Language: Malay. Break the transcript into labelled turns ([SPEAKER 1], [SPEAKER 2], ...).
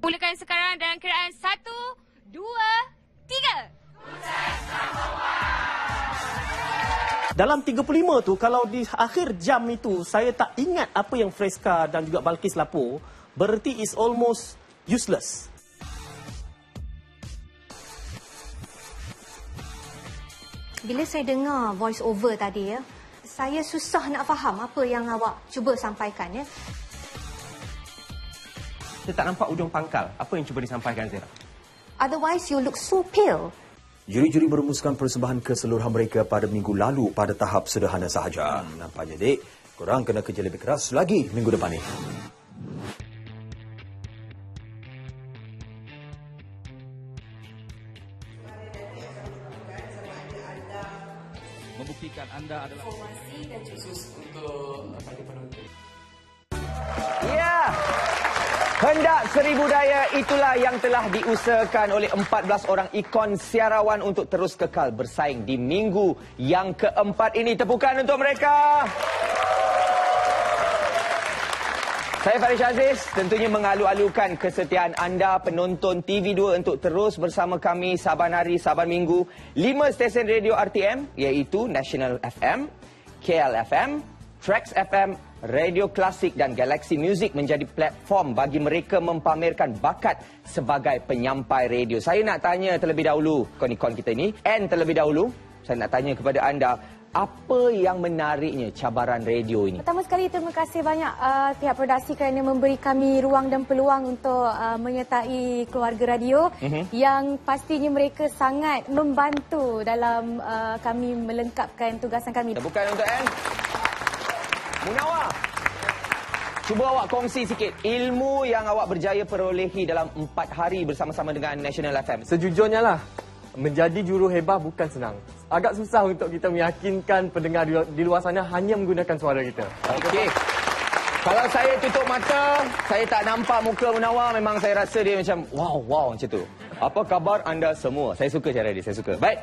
[SPEAKER 1] Mulakan sekarang dalam kiraan 1, 2, 3.
[SPEAKER 2] Dalam 35 tu, kalau di akhir jam itu saya tak ingat apa yang Freska dan juga Balkis lapor, berarti is almost useless.
[SPEAKER 3] Bila saya dengar voice over tadi ya, saya susah nak faham apa yang awak cuba sampaikan ya.
[SPEAKER 4] Saya tak nampak ujung pangkal. Apa yang cuba disampaikan Zira?
[SPEAKER 3] Otherwise you look so pale.
[SPEAKER 5] Juri-juri merumuskan persembahan keseluruhan mereka pada minggu lalu pada tahap sederhana sahaja. Nampaknya, Dek, korang kena kerja lebih keras lagi minggu depan ni.
[SPEAKER 6] Membuktikan anda adalah informasi dan khusus untuk bagi penonton.
[SPEAKER 4] Ya! Hendak seribu daya itulah yang telah diusahakan oleh 14 orang ikon siarawan untuk terus kekal bersaing di minggu yang keempat ini. Tepukan untuk mereka! Saya Faris Aziz, tentunya mengalu-alukan kesetiaan anda penonton TV2 untuk terus bersama kami saban hari, saban minggu. 5 stesen radio RTM iaitu National FM, KL FM, Trax FM, Radio Klasik dan Galaxy Music menjadi platform bagi mereka mempamerkan bakat sebagai penyampai radio. Saya nak tanya terlebih dahulu, ikon-ikon kita ini, terlebih dahulu, saya nak tanya kepada anda, apa yang menariknya cabaran radio ini?
[SPEAKER 3] Pertama sekali, terima kasih banyak pihak produksi kerana memberi kami ruang dan peluang untuk menyertai keluarga radio yang pastinya mereka sangat membantu dalam kami melengkapkan tugasan kami.
[SPEAKER 4] Bukan untuk Munawar, cuba awak kongsi sikit ilmu yang awak berjaya perolehi dalam 4 hari bersama-sama dengan National FM.
[SPEAKER 7] Sejujurnya lah, menjadi juru hebah bukan senang. Agak susah untuk kita meyakinkan pendengar di luar sana hanya menggunakan suara kita.
[SPEAKER 4] Okey. Kalau saya tutup mata, saya tak nampak muka Munawar, memang saya rasa dia macam wow macam tu. Apa khabar anda semua? Saya suka cara dia, saya suka. Baik.